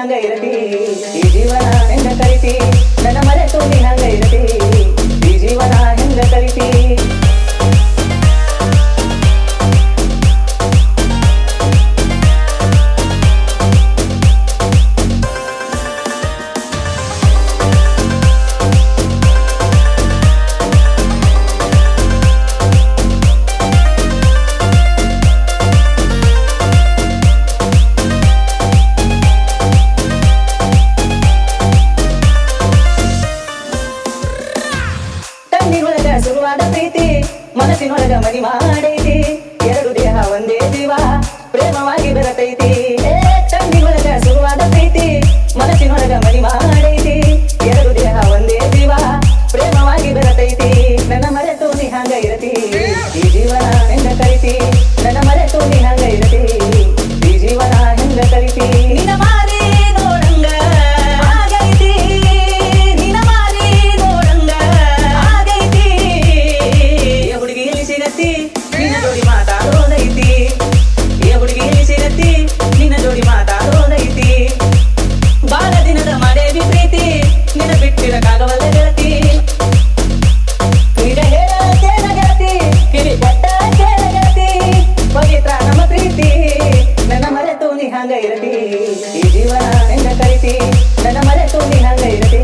ಹಂಗ ಇರತಿ ಈ ಜೀವನ ಹೆಂಗ ಕರಿತಿ ನನ್ನ ಮರೆತು ನೀ ಹಂಗ ಇರತಿ ಈ ಜೀವನ ಹೆಂಗ ಕರಿತಿ ಶುರುವಾದ ಪ್ರೀತಿ ಮನಸ್ಸಿನೊಳಗ ಮನಿ ಮಾಡೈತಿ ಎರಡು ದೇಹ ಒಂದೇ ಜೀವ ಪ್ರೇಮವಾಗಿ ಬೆರತೈತಿ ತಣ್ಣಿನೊಳಗ ಶುರುವಾದ ಪ್ರೀತಿ ಮನಸ್ಸಿನೊಳಗ ಮನಿ ಮಾಡೈತಿ ಎರಡು ದೇಹ ಒಂದೇ ಜೀವ ಪ್ರೇಮವಾಗಿ ಬೆರತೈತಿ ನನ್ನ ಮರೆತು ನೀ ಹಂಗ ಇರತಿ ಈ ಜೀವನ ಹೆಂಗ ಕರಿತಿ ನನ್ನ ಮರೆತು ನೀ ಹಂಗ ಇರತಿ ಈ ಜೀವನ ಹೆಂಗ ಕರಿತಿ ನಿನ್ನ ಮಾರಿ ನೋಡಂಗ ಆಗೈತಿ ನಿನ್ನ ಮಾರಿ ನೋಡಂಗ ಆಗೈತಿ ಈ ಹುಡುಗಿ ಎಲ್ಲಿ ಸಿಗತ್ತಿ ನಿನ್ನ ಜೋಡಿ ಮಾತಾಡೋದೈತಿ ಈ ಹುಡುಗಿ ಎಲ್ಲಿ ಸಿಗತ್ತಿ ನಿನ್ನ ಜೋಡಿ ಮಾತಾಡೋದೈತಿ ಬಾಳ ದಿನದ ಮಾಡೇವಿ ಪ್ರೀತಿ ನಿನ್ನ ಬಿಟ್ಟಿರಕ್ಕಾಗವಲ್ಲ ಗೆಳತಿ ಈಗ ಹೇಳ ಕೇಳ ಗೆಳತಿ ಕಿವಿ ಕೊಟ್ಟ ಕೇಳ ಗೆಳತಿ ಪವಿತ್ರ ನಮ್ಮ ಪ್ರೀತಿ ನನ್ನ ಮರೆತು ನೀ ಹಂಗ ಇರತಿ ಈ ಜೀವನ ಹೆಂಗ ಕರಿತಿ ನನ್ನ ಮರೆತು ನೀ ಹಂಗ ಇರತಿ